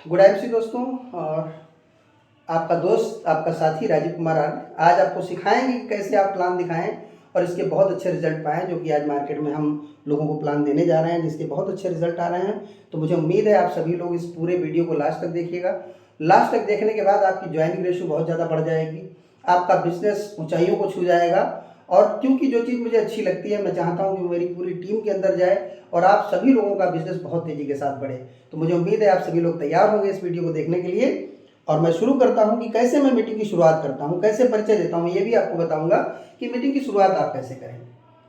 Good MC दोस्तों। और आपका दोस्त आपका साथी राजीव कुमार आज आपको सिखाएंगे कि कैसे आप प्लान दिखाएं और इसके बहुत अच्छे रिजल्ट पाएं, जो कि आज मार्केट में हम लोगों को प्लान देने जा रहे हैं जिसके बहुत अच्छे रिजल्ट आ रहे हैं। तो मुझे उम्मीद है आप सभी लोग इस पूरे वीडियो को लास्ट तक देखिएगा। लास्ट तक देखने के बाद आपकी ज्वाइनिंग रेशियो बहुत ज़्यादा बढ़ जाएगी, आपका बिजनेस ऊंचाइयों को छू जाएगा। और क्योंकि जो चीज़ मुझे अच्छी लगती है, मैं चाहता हूं कि मेरी पूरी टीम के अंदर जाए और आप सभी लोगों का बिजनेस बहुत तेज़ी के साथ बढ़े। तो मुझे उम्मीद है आप सभी लोग तैयार होंगे इस वीडियो को देखने के लिए। और मैं शुरू करता हूं कि कैसे मैं मीटिंग की शुरुआत करता हूं, कैसे परिचय देता हूं, ये भी आपको बताऊंगा कि मीटिंग की शुरुआत आप कैसे करें।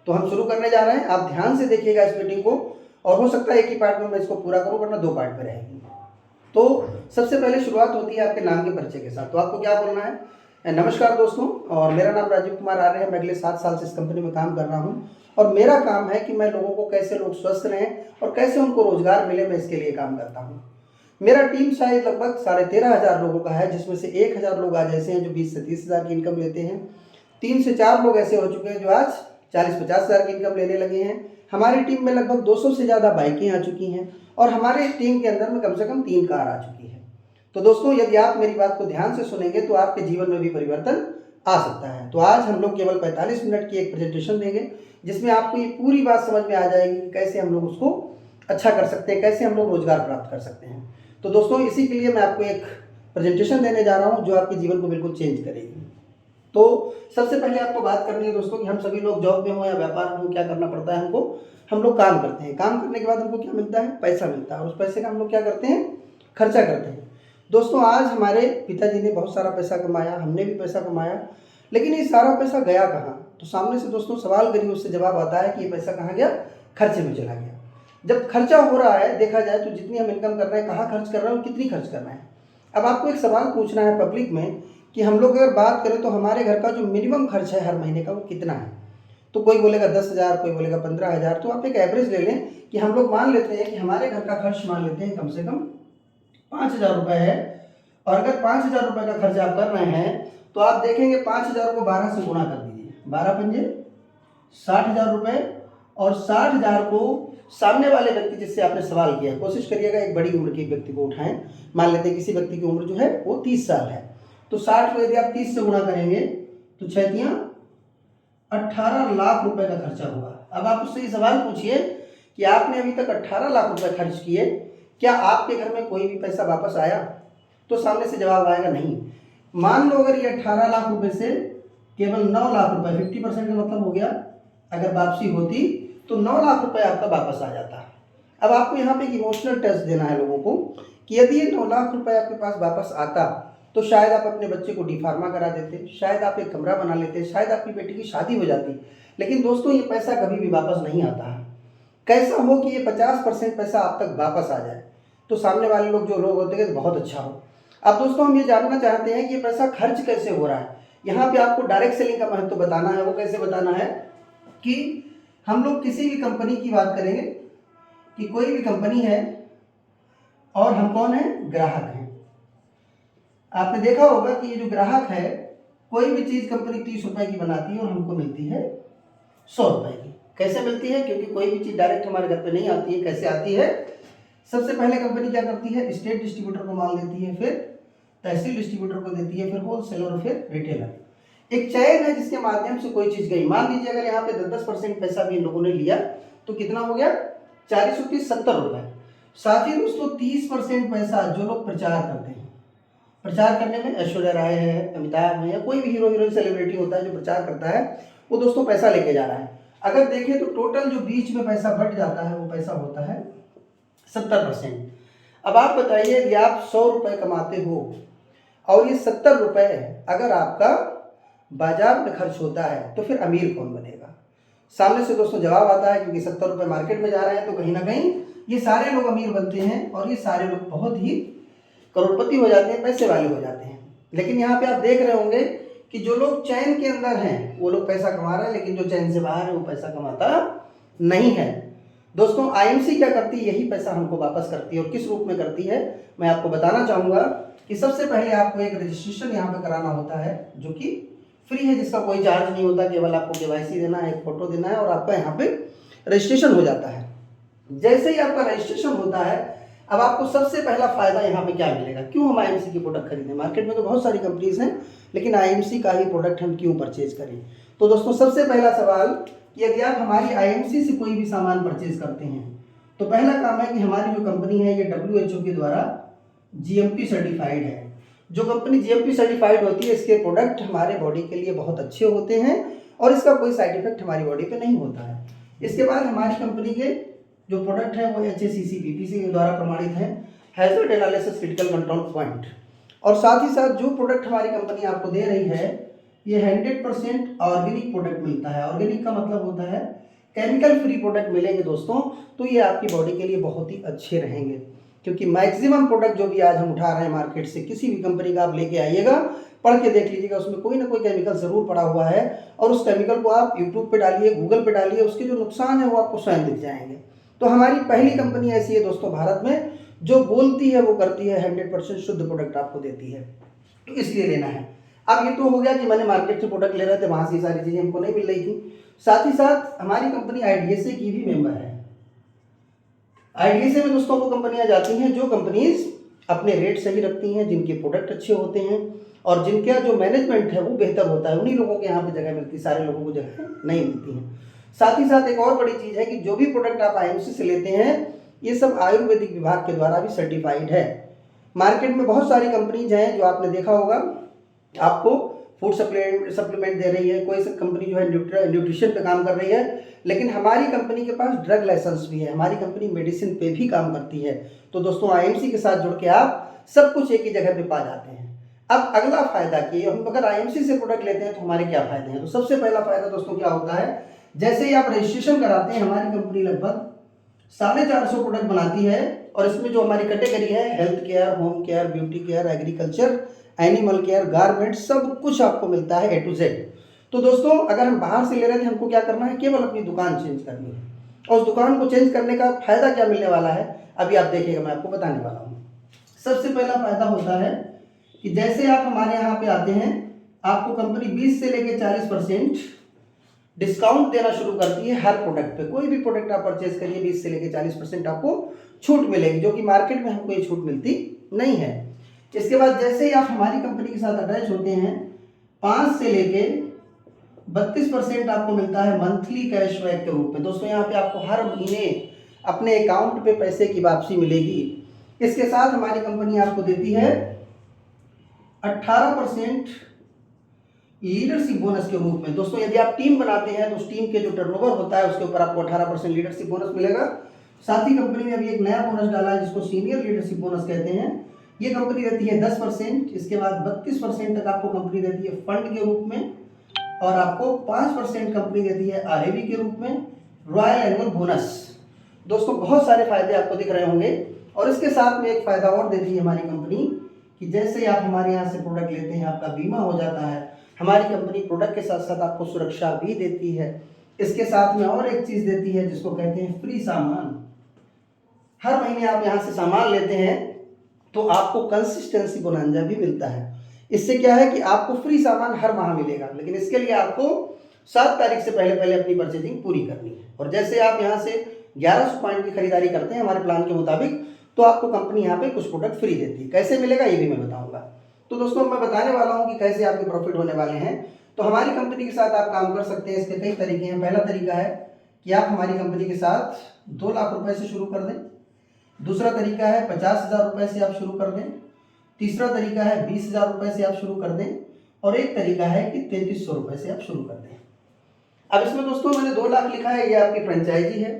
तो हम शुरू करने जा रहे हैं, आप ध्यान से देखिएगा इस मीटिंग को। और हो सकता है एक ही पार्ट में मैं इसको पूरा करूँ, वरना 2 पार्ट में रहेगी। तो सबसे पहले शुरुआत होती है आपके नाम के परिचय के साथ। तो आपको क्या बोलना है? नमस्कार दोस्तों, और मेरा नाम राजीव कुमार आर्य है। मैं अगले 7 साल से इस कंपनी में काम कर रहा हूँ और मेरा काम है कि मैं लोगों को कैसे लोग स्वस्थ रहें और कैसे उनको रोजगार मिले, मैं इसके लिए काम करता हूँ। मेरा टीम शायद लगभग 13,500 लोगों का है, जिसमें से 1,000 लोग आज ऐसे हैं जो 20 से 30,000 की इनकम लेते हैं। 3 से 4 लोग ऐसे हो चुके हैं जो आज 40-50,000 की इनकम लेने लगे हैं। हमारी टीम में लगभग 200 से ज़्यादा बाइकें आ चुकी हैं और हमारे टीम के अंदर में कम से कम 3 कार आ चुकी है। तो दोस्तों, यदि आप मेरी बात को ध्यान से सुनेंगे तो आपके जीवन में भी परिवर्तन आ सकता है। तो आज हम लोग केवल 45 मिनट की एक प्रेजेंटेशन देंगे, जिसमें आपको ये पूरी बात समझ में आ जाएगी कि कैसे हम लोग उसको अच्छा कर सकते हैं, कैसे हम लोग रोजगार प्राप्त कर सकते हैं। तो दोस्तों, इसी के लिए मैं आपको एक प्रेजेंटेशन देने जा रहा हूँ जो आपके जीवन को बिल्कुल चेंज करेगी। तो सबसे पहले आपको बात करनी है दोस्तों कि हम सभी लोग जॉब में हो या व्यापार में हो, क्या करना पड़ता है हमको? हम लोग काम करते हैं। काम करने के बाद हमको क्या मिलता है? पैसा मिलता है। और उस पैसे का हम लोग क्या करते हैं? खर्चा करते हैं। दोस्तों, आज हमारे पिताजी ने बहुत सारा पैसा कमाया, हमने भी पैसा कमाया, लेकिन ये सारा पैसा गया कहाँ? तो सामने से दोस्तों सवाल करिए, उससे जवाब आता है कि ये पैसा कहाँ गया? खर्चे में चला गया। जब खर्चा हो रहा है, देखा जाए तो जितनी हम इनकम कर रहे हैं, कहाँ खर्च कर रहे हैं और कितनी खर्च कर रहे हैं। अब आपको एक सवाल पूछना है पब्लिक में कि हम लोग अगर बात करें तो हमारे घर का जो मिनिमम खर्च है हर महीने का, वो कितना है? तो कोई बोलेगा 10,000, कोई बोलेगा 15,000। तो आप एक एवरेज ले लें कि हम लोग मान लेते हैं कि हमारे घर का खर्च मान लेते हैं कम से कम 5,000 रुपये है। और अगर 5,000 रुपये का खर्च आप कर रहे हैं तो आप देखेंगे 5,000 को 12 से गुणा कर दीजिए। 12 पंजे 60,000 रुपये। और 60,000 को सामने वाले व्यक्ति जिससे आपने सवाल किया, कोशिश करिएगा एक बड़ी उम्र के व्यक्ति को उठाएं। मान लेते हैं किसी व्यक्ति की उम्र जो है वो 30 साल है। तो 60 को यदि आप 30 से गुणा करेंगे तो 6 18 लाख रुपए का खर्चा होगा। अब आप उससे ये सवाल पूछिए कि आपने अभी तक 18 लाख रुपए खर्च किए, क्या आपके घर में कोई भी पैसा वापस आया? तो सामने से जवाब आएगा नहीं। मान लो अगर ये 18 लाख रुपए से केवल 9 लाख रुपए, 50% का मतलब हो गया, अगर वापसी होती तो 9 लाख रुपए आपका वापस आ जाता। अब आपको यहाँ पे एक इमोशनल टच देना है लोगों को कि यदि ये 9 लाख रुपए आपके पास वापस आता तो शायद आप अपने बच्चे को डी फार्मा करा देते, शायद आप एक कमरा बना लेते, शायद आपकी बेटी की शादी हो जाती। लेकिन दोस्तों, ये पैसा कभी भी वापस नहीं आता है। कैसा हो कि ये 50% पैसा आप तक वापस आ जाए, तो सामने वाले लोग जो लोग होते हैं तो बहुत अच्छा हो। अब दोस्तों, हम ये जानना चाहते हैं कि ये पैसा खर्च कैसे हो रहा है। यहाँ पे आपको डायरेक्ट सेलिंग का महत्व बताना है। वो कैसे बताना है कि हम लोग किसी भी कंपनी की बात करेंगे कि कोई भी कंपनी है और हम कौन है? ग्राहक हैं। आपने देखा होगा कि ये जो ग्राहक है, कोई भी चीज कंपनी 30 रुपए की बनाती है और हमको मिलती है 100 रुपए की। कैसे मिलती है? क्योंकि कोई भी चीज डायरेक्ट हमारे घर पे नहीं आती है। कैसे आती है? सबसे पहले कंपनी क्या करती है? स्टेट डिस्ट्रीब्यूटर को माल देती है, फिर तहसील डिस्ट्रीब्यूटर को देती है, फिर होलसेलर और फिर रिटेलर। एक चैन है जिसके माध्यम से कोई चीज गई। मान लीजिए अगर यहाँ पे 10% पैसा भी इन लोगों ने लिया तो कितना हो गया? 40 30 70 रुपए। साथ ही दोस्तों 30% पैसा जो लोग प्रचार करते हैं, प्रचार करने में ऐश्वर्या राय है, अमिताभ है, या कोई भी हीरो हीरोइन सेलिब्रिटी होता है जो प्रचार करता है, वो दोस्तों पैसा लेके जा रहा है। अगर देखें तो टोटल जो बीच में पैसा बट जाता है वो पैसा होता है 70%। अब आप बताइए, यदि आप 100 रुपए कमाते हो और ये 70 रुपए अगर आपका बाजार में खर्च होता है तो फिर अमीर कौन बनेगा? सामने से दोस्तों जवाब आता है, क्योंकि 70 रुपए मार्केट में जा रहे हैं तो कहीं ना कहीं ये सारे लोग अमीर बनते हैं और ये सारे लोग बहुत ही करोड़पति हो जाते हैं, पैसे वाले हो जाते हैं। लेकिन यहाँ पे आप देख रहे होंगे कि जो लोग चैन के अंदर हैं वो लोग पैसा कमा रहे हैं, लेकिन जो चैन से बाहर है वो पैसा कमाता नहीं है। दोस्तों, आईएमसी क्या करती है? यही पैसा हमको वापस करती है। और किस रूप में करती है मैं आपको बताना चाहूँगा कि सबसे पहले आपको एक रजिस्ट्रेशन यहाँ पे कराना होता है, जो कि फ्री है, जिसका कोई चार्ज नहीं होता। केवल आपको केवाईसी देना है, एक फोटो देना है और आपका यहाँ पे रजिस्ट्रेशन हो जाता है। जैसे ही आपका रजिस्ट्रेशन होता है, अब आपको सबसे पहला फ़ायदा यहाँ पे क्या मिलेगा, क्यों हम आईएमसी की प्रोडक्ट खरीदें। मार्केट में तो बहुत सारी कंपनीज हैं, लेकिन आईएमसी का ही प्रोडक्ट हम क्यों परचेज करें। तो दोस्तों सबसे पहला सवाल कि यदि आप हमारी आईएमसी से कोई भी सामान परचेज करते हैं तो पहला काम है कि हमारी जो कंपनी है ये WHO के द्वारा GMP सर्टिफाइड है। जो कंपनी GMP सर्टिफाइड होती है इसके प्रोडक्ट हमारे बॉडी के लिए बहुत अच्छे होते हैं और इसका कोई साइड इफेक्ट हमारी बॉडी पे नहीं होता है। इसके बाद हमारी कंपनी के जो प्रोडक्ट है वो HACCP के द्वारा प्रमाणित है, hazard analysis critical control point. और साथ ही साथ जो प्रोडक्ट हमारी कंपनी आपको दे रही है ये 100% ऑर्गेनिक प्रोडक्ट मिलता है। ऑर्गेनिक का मतलब होता है केमिकल फ्री प्रोडक्ट मिलेंगे दोस्तों, तो ये आपकी बॉडी के लिए बहुत ही अच्छे रहेंगे। क्योंकि मैक्सिमम प्रोडक्ट जो भी आज हम उठा रहे हैं मार्केट से, किसी भी कंपनी का आप लेके आइएगा, पढ़ के देख लीजिएगा, उसमें कोई ना कोई केमिकल ज़रूर पड़ा हुआ है। और उस केमिकल को आप यूट्यूब पे डालिए, गूगल पे डालिए, उसके जो नुकसान है वो आपको स्वयं दिख जाएंगे। तो हमारी पहली कंपनी ऐसी है दोस्तों भारत में जो बोलती है वो करती है, 100% शुद्ध प्रोडक्ट आपको देती है, तो इसलिए लेना है। अब ये तो हो गया कि मैंने मार्केट से प्रोडक्ट ले रहे थे, वहाँ से सारी चीज़ें हमको नहीं मिल रही थी। साथ ही साथ हमारी कंपनी IDSA की भी मेंबर है। IDSA में दोस्तों वो कंपनियां जाती हैं जो कंपनीज अपने रेट सही रखती हैं, जिनके प्रोडक्ट अच्छे होते हैं और जिनका जो मैनेजमेंट है वो बेहतर होता है। उन्हीं लोगों के यहाँ पे जगह मिलती है, सारे लोगों को जगह नहीं मिलती है। साथ ही साथ एक और बड़ी चीज़ है कि जो भी प्रोडक्ट आप IMC से लेते हैं ये सब आयुर्वेदिक विभाग के द्वारा भी सर्टिफाइड है। मार्केट में बहुत सारी कंपनीज हैं जो आपने देखा होगा आपको फूड सप्लीमेंट दे रही है, कोई सी कंपनी जो है न्यूट्रिशन पे काम कर रही है, लेकिन हमारी कंपनी के पास ड्रग लाइसेंस भी है, हमारी कंपनी मेडिसिन पे भी काम करती है। तो दोस्तों IMC के साथ जुड़ के आप सब कुछ एक ही जगह पे पा जाते हैं। अब अगला फायदा कि हम अगर IMC से प्रोडक्ट लेते हैं तो हमारे क्या फायदे हैं। तो सबसे पहला फायदा दोस्तों क्या होता है, जैसे ही आप रजिस्ट्रेशन कराते हैं, हमारी कंपनी लगभग 450 प्रोडक्ट बनाती है और इसमें जो हमारी कैटेगरी है health care, home care, beauty care, agriculture, animal care, garment, सब कुछ आपको मिलता है A to Z। तो दोस्तों अगर हम बाहर से ले रहे थे, हमको क्या करना है, केवल अपनी दुकान चेंज करनी है। और उस दुकान को चेंज करने का फायदा क्या मिलने वाला है अभी आप देखिएगा, मैं आपको बताने वाला हूँ। सबसे पहला फायदा होता है कि जैसे आप हमारे यहाँ पे आते हैं आपको कंपनी 20 से लेकर 40% डिस्काउंट देना शुरू करती है हर प्रोडक्ट पे। कोई भी प्रोडक्ट आप परचेज करिए 20 से लेकर 40% आपको छूट मिलेगी, जो कि मार्केट में हमको ये छूट मिलती नहीं है। इसके बाद जैसे ही आप हमारी कंपनी के साथ अटैच होते हैं 5 से लेके 32% आपको मिलता है मंथली कैशबैक के रूप में। दोस्तों यहाँ पे आपको हर महीने अपने अकाउंट पे पैसे की वापसी मिलेगी। इसके साथ हमारी कंपनी आपको देती है 18% लीडरशिप बोनस के रूप में। दोस्तों यदि आप टीम बनाते हैं तो उस टीम के जो टर्नओवर होता है उसके ऊपर आपको 18% लीडरशिप बोनस मिलेगा। साथ ही कंपनी ने अभी एक नया बोनस डाला है जिसको सीनियर लीडरशिप बोनस कहते हैं। ये कंपनी देती है 10%। इसके बाद 32% तक आपको कंपनी देती है फंड के रूप में और आपको 5% कंपनी देती है RAV के रूप में, रॉयल एनुअल बोनस। दोस्तों बहुत सारे फायदे आपको दिख रहे होंगे। और इसके साथ में एक फायदा और देती है हमारी कंपनी कि जैसे आप हमारे यहाँ से प्रोडक्ट लेते हैं आपका बीमा हो जाता है। हमारी कंपनी प्रोडक्ट के साथ साथ आपको सुरक्षा भी देती है। इसके साथ में और एक चीज़ देती है जिसको कहते हैं फ्री सामान। हर महीने आप यहाँ से सामान लेते हैं तो आपको कंसिस्टेंसी बोनांजा भी मिलता है। इससे क्या है कि आपको फ्री सामान हर माह मिलेगा, लेकिन इसके लिए आपको 7 तारीख से पहले अपनी परचेजिंग पूरी करनी है। और जैसे आप यहाँ से 1100 पॉइंट की खरीदारी करते हैं हमारे प्लान के मुताबिक तो आपको कंपनी यहाँ पे कुछ प्रोडक्ट फ्री देती है। कैसे मिलेगा ये भी मैं बताऊँगा। तो दोस्तों मैं बताने वाला हूँ कि कैसे आपके प्रॉफिट होने वाले हैं। तो हमारी कंपनी के साथ आप काम कर सकते हैं। इसके कई तरीके हैं। पहला तरीका है कि आप हमारी कंपनी के साथ 2 लाख रुपए से शुरू कर दें। दूसरा तरीका है 50,000 रुपये से आप शुरू कर दें। तीसरा तरीका है 20,000 रुपये से आप शुरू कर दें। और एक तरीका है कि 3300 रुपये से आप शुरू कर दें। अब इसमें दोस्तों मैंने 2 लाख लिखा है, ये आपकी फ्रेंचाइजी है।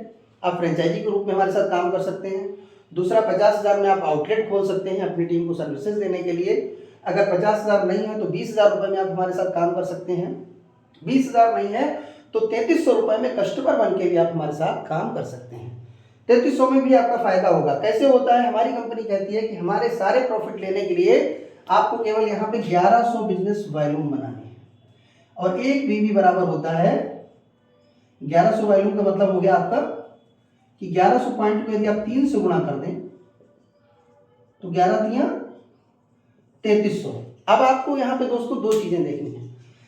आप फ्रेंचाइजी के रूप में हमारे साथ काम कर सकते हैं। दूसरा 50,000 में आप आउटलेट खोल सकते हैं अपनी टीम को सर्विसेज देने के लिए। अगर 50,000 नहीं है तो 20,000 रुपये में आप हमारे साथ काम कर सकते हैं। 20,000 नहीं है तो 3300 रुपये में कस्टमर बन के भी आप हमारे साथ काम कर सकते हैं। 3300 में भी आपका फायदा होगा। कैसे होता है, हमारी कंपनी कहती है कि हमारे सारे प्रॉफिट लेने के लिए आपको केवल यहाँ पे 1100 बिजनेस वॉल्यूम बनाने हैं और एक बीवी बराबर होता है 1100 वॉल्यूम का मतलब हो गया आपका कि 1100 पॉइंट को यदि आप 3 से गुणा कर दें तो 11 तियां 3300। अब आपको यहाँ पे दोस्तों 2 चीजें देखनी है।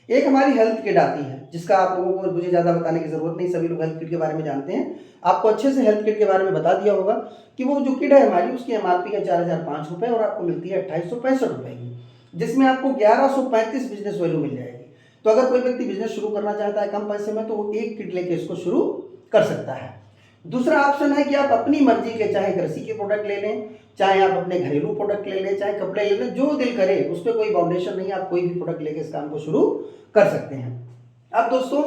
एक हमारी हेल्थ किट आती है जिसका आप लोगों को मुझे ज़्यादा बताने की ज़रूरत नहीं, सभी लोग हेल्थ किट के बारे में जानते हैं। आपको अच्छे से हेल्थ किट के बारे में बता दिया होगा कि वो जो किट है हमारी, उसकी MRP है 4005 रुपये और आपको मिलती है 2865 रुपये की, जिसमें आपको 1135 बिजनेस वैल्यू मिल जाएगी। तो अगर कोई व्यक्ति बिजनेस शुरू करना चाहता है कम पैसे में, तो वो एक किट लेके इसको शुरू कर सकता है। दूसरा ऑप्शन है कि आप अपनी मर्जी के चाहे कृषि के प्रोडक्ट ले लें, चाहे आप अपने घरेलू प्रोडक्ट ले लें, चाहे कपड़े ले लें, जो दिल करे, उस पर कोई बाउंडेशन नहीं है, आप कोई भी प्रोडक्ट लेके इस काम को शुरू कर सकते हैं। अब दोस्तों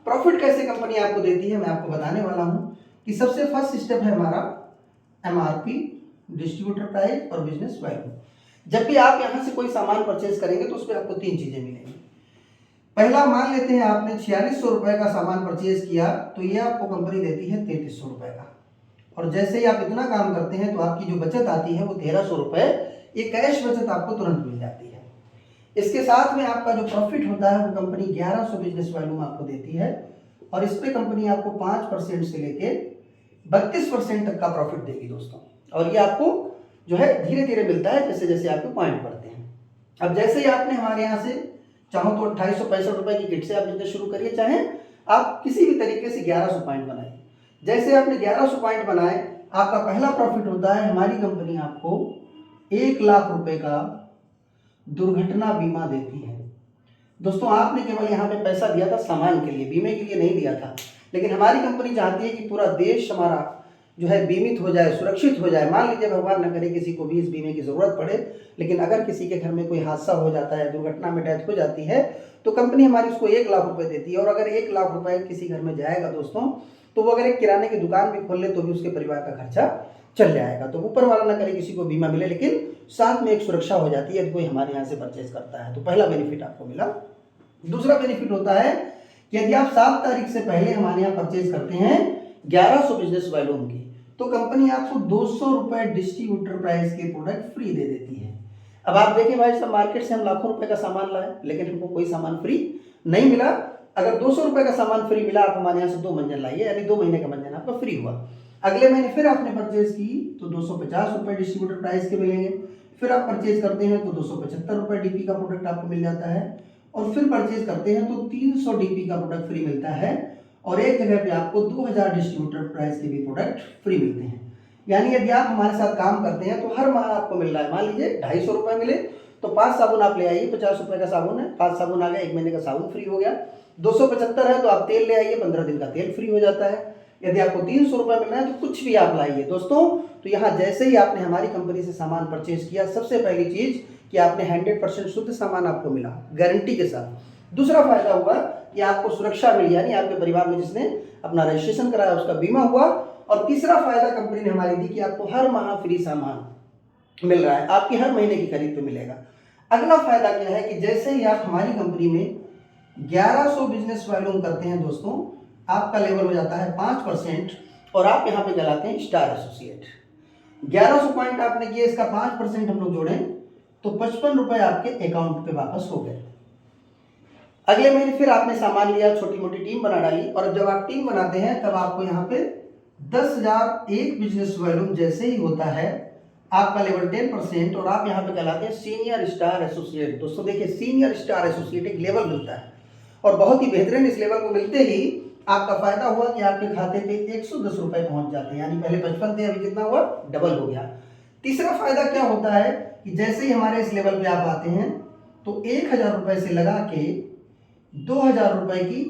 प्रॉफिट कैसे कंपनी आपको देती है मैं आपको बताने वाला हूं कि सबसे फर्स्ट स्टेप है हमारा MRP, डिस्ट्रीब्यूटर प्राइस और बिजनेस वैल्यू। जब भी आप यहां से कोई सामान परचेज करेंगे तो उसमें आपको 3 चीजें मिलेंगी। पहला मान लेते हैं आपने 4600 रुपए का सामान परचेज किया, तो ये आपको कंपनी देती है 3300 रुपए का। और जैसे ही आप इतना काम करते हैं तो आपकी जो बचत आती है वो 1300 रुपए, ये कैश बचत आपको तुरंत मिल जाती है। इसके साथ में आपका जो प्रॉफिट होता है वो कंपनी 1100 बिजनेस वैल्यू में आपको देती है, और इस पे कंपनी आपको 5% से लेके 32% तक का प्रॉफिट देगी दोस्तों। और ये आपको जो है धीरे धीरे मिलता है जैसे जैसे आपके पॉइंट बढ़ते हैं। अब जैसे ही आपने हमारे यहाँ से चाहो तो 2865 रुपए की किट से आप बिजनेस शुरू करिए, चाहे आप किसी भी तरीके से 1100 पॉइंट बनाइए। जैसे आपने 1100 पॉइंट बनाए, आपका पहला प्रॉफिट होता है हमारी कंपनी आपको 1 लाख रुपए का दुर्घटना बीमा देती है। दोस्तों आपने केवल यहाँ पे पैसा दिया था सामान के लिए, बीमे के लिए नहीं दिया था, लेकिन हमारी कंपनी चाहती है कि पूरा देश हमारा जो है बीमित हो जाए, सुरक्षित हो जाए। मान लीजिए भगवान न करे किसी को भी इस बीमे की जरूरत पड़े, लेकिन अगर किसी के घर में कोई हादसा हो जाता है, दुर्घटना में डेथ हो जाती है, तो कंपनी हमारी उसको 1 लाख रुपए देती है। और अगर 1 लाख रुपए किसी घर में जाएगा दोस्तों, तो वो अगर एक किराने की दुकान भी खोल ले तो भी उसके परिवार का खर्चा चल जाएगा। तो ऊपर वाला ना करे किसी को बीमा मिले, लेकिन साथ में एक सुरक्षा हो जाती है यदि कोई हमारे यहाँ से परचेज करता है। तो पहला बेनिफिट आपको मिला। दूसरा बेनिफिट होता है कि यदि आप 7 तारीख से पहले हमारे यहाँ परचेज करते हैं 1100 बिजनेस वैल्यूम की, तो कंपनी आपको 200 रुपए डिस्ट्रीब्यूटर प्राइस के प्रोडक्ट फ्री दे देती है। अब आप देखिए भाई साहब, मार्केट से हम लाखों रुपए का सामान लाए, लेकिन हमको कोई सामान फ्री नहीं मिला। अगर 200 रुपए का सामान फ्री मिला, आप हमारे यहाँ से 2 मंजन लाइए, यानी 2 महीने का मंजन आपका फ्री हुआ। अगले महीने फिर आपने परचेज की तो 250 रुपए डिस्ट्रीब्यूटर प्राइस के मिलेंगे। फिर आप परचेज करते हैं तो 275 रुपए डीपी का प्रोडक्ट आपको मिल जाता है, और फिर परचेज करते हैं तो 300 डीपी का प्रोडक्ट फ्री मिलता है, और एक जगह पे आपको 2000 डिस्ट्रीब्यूटर प्राइस के भी प्रोडक्ट फ्री मिलते हैं। यानी यदि आप हमारे साथ काम करते हैं तो हर माह आपको मिल रहा है, मान लीजिए 250 रुपए मिले तो 5 साबुन आप ले आइए, 50 रुपए का साबुन है, 5 साबुन आ गया, 1 महीने का साबुन फ्री हो गया। 275 है तो आप तेल ले आइए, 15 दिन का तेल फ्री हो जाता है। यदि आपको 300 रुपए मिल रहा है तो कुछ भी आप लाइए दोस्तों। तो यहाँ जैसे ही आपने हमारी कंपनी से सामान परचेज किया, सबसे पहली चीज कि आपने 100% शुद्ध सामान आपको मिला गारंटी के साथ। दूसरा फायदा हुआ कि आपको सुरक्षा मिली, यानी आपके परिवार में जिसने अपना रजिस्ट्रेशन कराया उसका बीमा हुआ। और तीसरा फायदा कंपनी ने हमारी दी कि आपको हर माह फ्री सामान मिल रहा है, आपकी हर महीने की खरीद पे मिलेगा। अगला फायदा क्या है कि जैसे ही आप हमारी कंपनी में 1100 बिजनेस वैल्यूम करते हैं दोस्तों, आपका लेवल हो जाता है 5%, और आप यहाँ पे कहलाते हैं स्टार एसोसिएट। 1100 पॉइंट आपने किए, इसका 5% हम लोग जोड़ें तो 55 रुपए आपके अकाउंट पे वापस हो गए। अगले महीने फिर आपने सामान लिया, छोटी मोटी टीम बना डाली, और जब आप टीम बनाते हैं तब आपको यहाँ पे 10,001 बिजनेस वैल्यूम जैसे ही होता है, आपका लेवल 10%, और आप यहाँ पे कहलाते हैं सीनियर स्टार एसोसिएट। दोस्तों देखिए, सीनियर स्टार एसोसिएट एक लेवल मिलता है, और बहुत ही बेहतरीन इस लेवल को मिलते ही आपका फायदा हुआ कि आपके खाते पे 110 रुपए पहुंच जाते हैं। यानी पहले 55 थे, अभी कितना हुआ, डबल हो गया। तीसरा फायदा क्या होता है कि जैसे ही हमारे इस लेवल पे आप आते हैं तो 1000 रुपए से लगा के 2000 रुपए की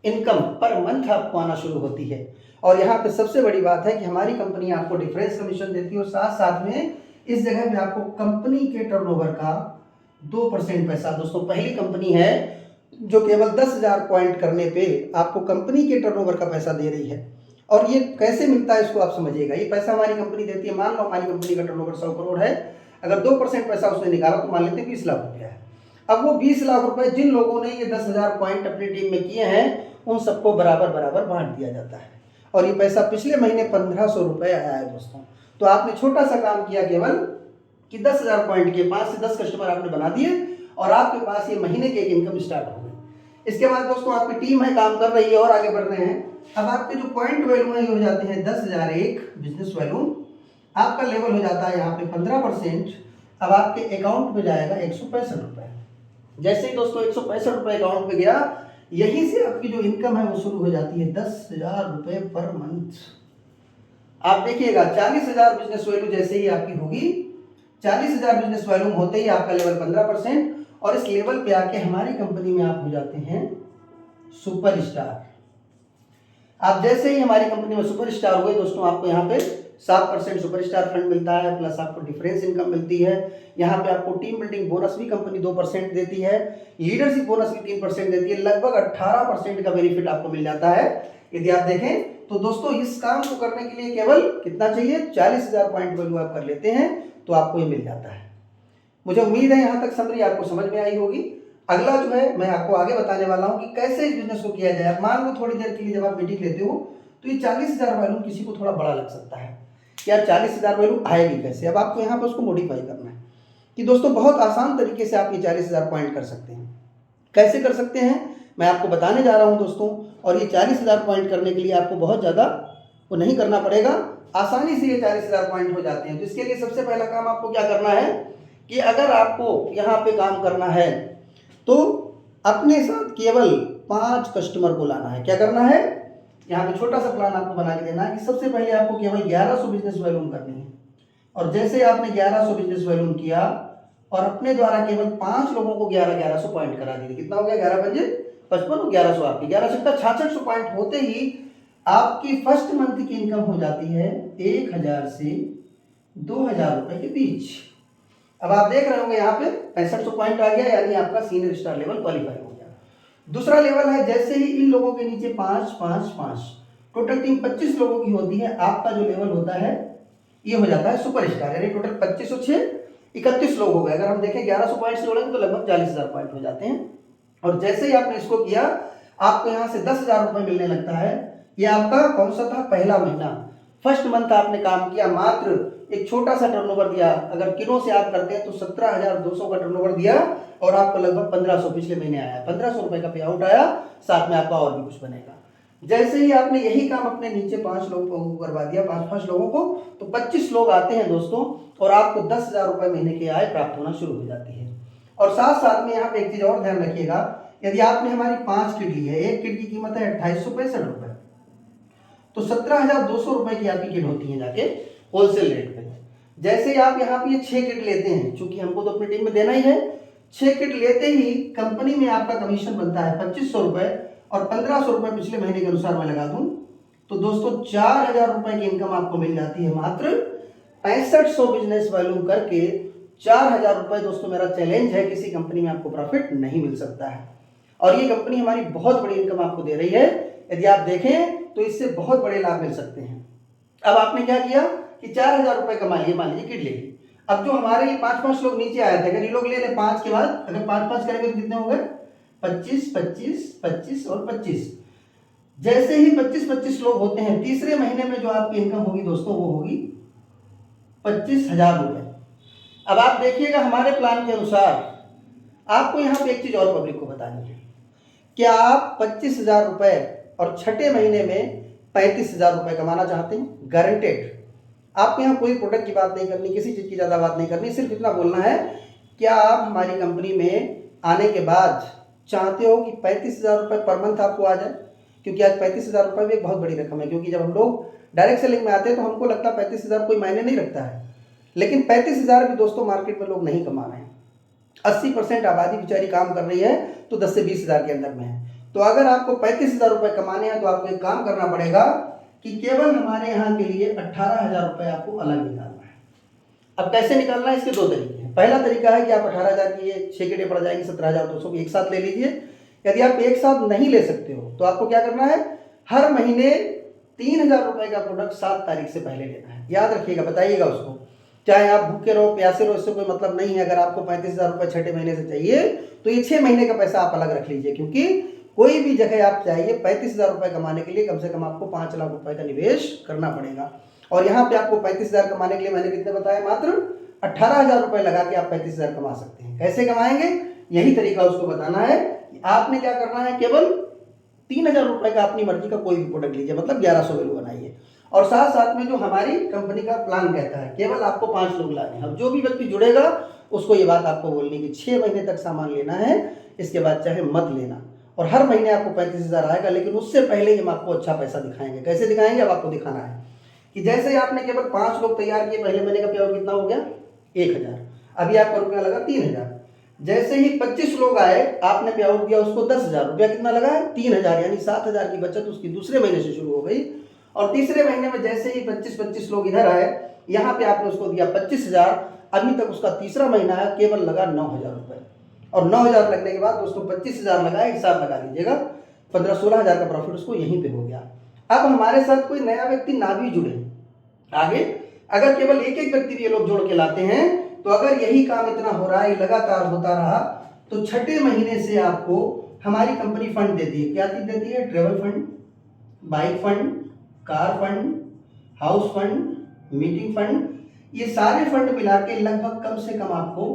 इनकम पर मंथ आपको आना शुरू होती है। और यहाँ पे सबसे बड़ी बात है कि हमारी कंपनी आपको डिफरेंस कमीशन देती है, और साथ साथ में इस जगह पे आपको कंपनी के टर्नओवर का 2% पैसा। दोस्तों पहली कंपनी है जो केवल 10,000 पॉइंट करने पे आपको कंपनी के टर्नओवर का पैसा दे रही है। और ये कैसे मिलता है इसको आप समझिएगा। ये पैसा हमारी कंपनी देती है, मान लो हमारी कंपनी का टर्नओवर 100 करोड़ है, अगर 2% पैसा उसने निकाला तो मान लेते हैं 20 लाख रुपया है। अब वो 20 लाख रुपए जिन लोगों ने ये 10,000 पॉइंट अपनी टीम में किए हैं, उन सबको बराबर बराबर बांट दिया जाता है। और ये पैसा पिछले महीने 1500 रुपए आया है दोस्तों। तो आपने छोटा सा काम किया केवल कि 10,000 पॉइंट के 5 से 10 कस्टमर आपने बना दिए, और आपके पास ये महीने की एक इनकम स्टार्ट हो गई। इसके बाद दोस्तों आपकी टीम है, काम कर रही है और आगे बढ़ रहे हैं। अब आपके जो पॉइंट वैल्यू है ये हो जाते हैं 10,001 बिजनेस वैल्यू। आपका लेवल हो जाता है यहाँ पे 15%। अब आपके अकाउंट में जाएगा 165 रुपए। जैसे ही दोस्तों 165 रुपए अकाउंट में गया, यहीं से आपकी जो इनकम है वो शुरू हो जाती है 10,000 रुपये पर मंथ। आप देखिएगा 40,000 बिजनेस वैल्यू जैसे ही आपकी होगी, 40,000 बिजनेस वैल्यू होते ही आपका लेवल 15%, और इस लेवल पे आके हमारी कंपनी में आप हो जाते हैं सुपरस्टार। आप जैसे ही हमारी कंपनी में सुपरस्टार हुए दोस्तों, आपको यहाँ पे 7% सुपरस्टार फंड मिलता है, प्लस आपको डिफरेंस इनकम मिलती है। यहाँ पे आपको टीम बिल्डिंग बोनस भी कंपनी 2% देती है, लीडरशिप बोनस भी 3% देती है, लगभग 18% का बेनिफिट आपको मिल जाता है। यदि आप देखें तो दोस्तों इस काम को करने के लिए केवल कितना चाहिए, 40,000 पॉइंट वैल्यू आप कर लेते हैं तो आपको ये मिल जाता है। मुझे उम्मीद है यहाँ तक समरी आपको समझ में आई होगी। अगला जो है मैं आपको आगे बताने वाला हूँ कि कैसे इस बिजनेस को किया जाए। मान लो थोड़ी देर के लिए जब आप मीटिंग लेते हो तो ये 40,000 वैल्यू किसी को थोड़ा बड़ा लग सकता है, यार 40,000 वैल्यू आएगी कैसे। अब आपको यहाँ पर उसको मॉडिफाई करना है कि दोस्तों बहुत आसान तरीके से आप ये 40,000 पॉइंट कर सकते हैं। कैसे कर सकते हैं मैं आपको बताने जा रहा हूँ दोस्तों। और ये 40,000 पॉइंट करने के लिए आपको बहुत ज़्यादा वो नहीं करना पड़ेगा, आसानी से ये 40,000 पॉइंट हो जाते हैं। तो इसके लिए सबसे पहला काम आपको क्या करना है कि अगर आपको यहाँ पे काम करना है तो अपने साथ केवल 5 कस्टमर को लाना है। क्या करना है, यहाँ पे छोटा सा प्लान आपको बना के देना है कि सबसे पहले आपको केवल 1100 बिजनेस वॉल्यूम करनी है। और जैसे आपने 1100 बिजनेस वॉल्यूम किया और अपने द्वारा केवल 5 लोगों को 1100 पॉइंट करा दिए, कितना हो गया 11 पंजे 55 और 1100 आपकी 1100 6600 पॉइंट होते ही आपकी फर्स्ट मंथ की इनकम हो जाती है 1,000 से 2,000 रुपए के बीच। अब आप देख रहे होंगे यहाँ पे 6500 पॉइंट आ गया, यानी आपका सीनियर स्टार लेवल क्वालिफाई हो गया। दूसरा लेवल है जैसे ही इन लोगों के नीचे 5 5 5 टोटल टीम 25 लोगों की होती है, आपका जो लेवल होता है ये हो जाता है सुपरस्टार, यानी टोटल 25 और 6 31 लोग हो गए। अगर हम देखें 1100 पॉइंट से जोड़ेंगे तो लगभग 40,000 पॉइंट हो जाते हैं। और जैसे ही आपने इसको किया आपको यहाँ से 10,000 रुपये मिलने लगता है। ये आपका कौन सा था, पहला महीना, फर्स्ट मंथ आपने काम किया, मात्र एक छोटा सा टर्नओवर दिया। अगर किलो से आप करते हैं तो 17,200 का टर्नओवर दिया और आपको लगभग 1,500 पिछले महीने आया, 1,500 रुपए का पे आउट आया, साथ में आपका और भी कुछ बनेगा। जैसे ही आपने यही काम अपने नीचे 5 लोगों को करवा दिया, 5 लोगों को, तो 25 लोग आते हैं दोस्तों और आपको 10,000 रुपए महीने की आय प्राप्त होना शुरू हो जाती है। और साथ साथ में यहाँ पे एक चीज और ध्यान रखिएगा, यदि आपने हमारी 5 किट ली है, एक किट की कीमत है 2865 रुपए, तो 17,200 रुपए की आपकी किट होती है जाके होलसेल रेट पे। जैसे ही आप यहाँ पे ये 6 किट लेते हैं, चूंकि हमको तो अपनी टीम में देना ही है, 6 किट लेते ही कंपनी में आपका कमीशन बनता है 2500 रुपए और 1,500 रुपए पिछले महीने के अनुसार मैं लगा दूं तो दोस्तों 4,000 रुपए की इनकम आपको मिल जाती है मात्र 6500 बिजनेस वॉल्यूम करके। 4,000 रुपए दोस्तों मेरा चैलेंज है, किसी कंपनी में आपको प्रॉफिट नहीं मिल सकता है। और ये कंपनी हमारी बहुत बड़ी इनकम आपको दे रही है, यदि आप देखें तो इससे बहुत बड़े लाभ मिल सकते हैं। अब आपने क्या किया कि 4,000 रुपए कमा लिए, मान लीजिए किट ले ली। अब जो हमारे ये 5 लोग नीचे आए थे, अगर ये लोग ले लें 5 के बाद, अगर 5 करेंगे तो कितने हो गए 25 25 25 और 25। जैसे ही 25 लोग होते हैं, तीसरे महीने में जो आपकी इनकम होगी दोस्तों वो होगी 25,000 रुपए। अब आप देखिएगा हमारे प्लान के अनुसार आपको यहाँ पे एक चीज और पब्लिक को बतानी है, क्या आप 25,000 रुपए और छठे महीने में 35,000 रुपए कमाना चाहते हैं? गारंटेड। आपको यहाँ कोई प्रोडक्ट की बात नहीं करनी, किसी चीज की ज्यादा बात नहीं करनी, सिर्फ इतना बोलना है क्या आप हमारी कंपनी में आने के बाद चाहते हो कि 35,000 रुपए पर मंथ आपको आ जाए? क्योंकि आज 35,000 रुपए भी एक बहुत बड़ी रकम है, क्योंकि जब हम लोग डायरेक्ट सेलिंग में आते हैं तो हमको लगता है 35,000 कोई मायने नहीं रखता है, लेकिन 35,000 भी दोस्तों मार्केट में लोग नहीं कमा रहे हैं। 80% आबादी बेचारी काम कर रही है तो 10 से 20,000 के अंदर में है। तो अगर आपको 35,000 रुपए कमाने हैं तो आपको एक काम करना पड़ेगा कि केवल हमारे यहाँ के लिए 18,000 रुपए आपको अलग निकालना है। अब कैसे निकालना है, इसके 2 तरीके हैं। पहला तरीका है कि आप 18,000 की ये 6 किटें पड़ जाएंगी 17,200 की, एक साथ ले लीजिए। यदि आप एक साथ नहीं ले सकते हो तो आपको क्या करना है, हर महीने 3,000 रुपए का प्रोडक्ट 7 तारीख से पहले लेना है। याद रखिएगा, बताइएगा उसको, चाहे आप भूखे रहो प्यासे रहो, इससे कोई मतलब नहीं है। अगर आपको 35,000 रुपए छठे महीने से चाहिए तो ये 6 महीने का पैसा आप अलग रख लीजिए, क्योंकि कोई भी जगह आप चाहिए 35,000 रुपए कमाने के लिए कम से कम आपको 5 लाख रुपए का निवेश करना पड़ेगा। और यहाँ पे आपको 35,000 कमाने के लिए मैंने कितने बताया, मात्र 18,000 रुपए लगा के आप 35,000 कमा सकते हैं। कैसे कमाएंगे, यही तरीका उसको बताना है। आपने क्या करना है, केवल 3,000 रुपए का अपनी मर्जी का कोई भी प्रोडक्ट लीजिए, मतलब 1100 वैल्यू बनाइए। और साथ साथ में जो हमारी कंपनी का प्लान कहता है केवल आपको 5 लोग लाने हैं। अब जो भी व्यक्ति जुड़ेगा उसको ये बात आपको बोलनी कि 6 महीने तक सामान लेना है, इसके बाद चाहे मत लेना। और हर महीने आपको 35,000 आएगा। लेकिन उससे पहले हम आपको अच्छा पैसा दिखाएंगे। कैसे दिखाएंगे अब आपको दिखाना है कि जैसे ही आपने केवल 5 लोग तैयार किए, पहले महीने का पे आउट कितना हो गया 1,000, अभी आपका रुपया लगा 3,000। जैसे ही 25 लोग आए, आपने पे आउट किया उसको 10,000, रुपया कितना लगा है 3,000, यानी 7,000 की बचत उसकी दूसरे महीने से शुरू हो गई। और तीसरे महीने में जैसे ही 25 लोग इधर आए, यहाँ पे आपने उसको दिया 25,000, अभी तक उसका तीसरा महीना है, केवल लगा 9,000 रुपये। और 9,000 लगने के बाद दोस्तों 25,000 लगाए, हिसाब लगा लीजिएगा 15-16,000 का प्रॉफिट उसको यहीं पे हो गया। अब हमारे साथ कोई नया व्यक्ति ना भी जुड़े, आगे अगर केवल एक एक व्यक्ति भी ये लोग जोड़ के लाते हैं, तो अगर यही काम इतना हो रहा है, लगातार होता रहा, तो छठे महीने से आपको हमारी कंपनी फंड देती है। क्या चीज देती है? Travel fund, bike fund, car fund, house fund, meeting fund, ये सारे फंड मिला के लगभग कम से कम आपको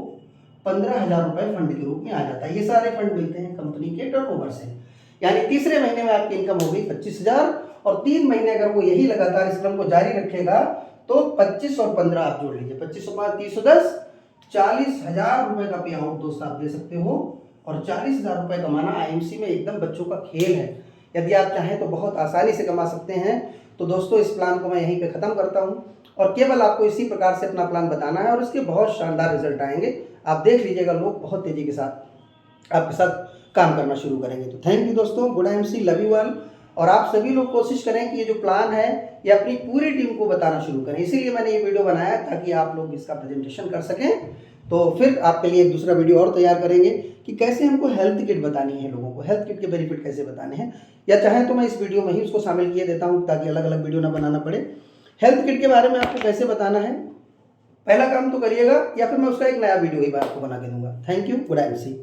15,000 रुपए फंड के रूप में आ जाता है। ये सारे फंड मिलते हैं कंपनी के टर्नओवर से। यानी तीसरे महीने में आपकी इनकम हो गई 25,000, और 3 महीने अगर वो यही लगातार इस क्रम को जारी रखेगा तो 25 और 15 आप जोड़ लीजिए, 25 और 5 310, 40,000 रुपए का पे आउट दोस्त आप दे सकते हो। और 40,000 रुपए कमाना आईएमसी में एकदम बच्चों का खेल है। यदि आप चाहें तो बहुत आसानी से कमा सकते हैं। तो दोस्तों इस प्लान को मैं यहीं पे ख़त्म करता हूँ, और केवल आपको इसी प्रकार से अपना प्लान बताना है, और इसके बहुत शानदार रिजल्ट आएंगे। आप देख लीजिएगा, लोग बहुत तेज़ी के साथ आपके साथ काम करना शुरू करेंगे। तो थैंक यू दोस्तों, good IMC, love you all. और आप सभी लोग कोशिश करें कि ये जो प्लान है ये अपनी पूरी टीम को बताना शुरू करें। इसीलिए मैंने ये वीडियो बनाया ताकि आप लोग इसका प्रेजेंटेशन कर सकें। तो फिर आपके लिए एक दूसरा वीडियो और तैयार करेंगे कि कैसे हमको हेल्थ किट बतानी है लोगों को, हेल्थ किट के बेनिफिट कैसे बताने हैं, या चाहे तो मैं इस वीडियो में ही उसको शामिल किए देता हूँ ताकि अलग अलग वीडियो ना बनाना पड़े। हेल्थ किट के बारे में आपको कैसे बताना है, पहला काम तो करिएगा, या फिर मैं उसका एक नया वीडियो ही आपको बना के दूंगा। Thank you, good IMC.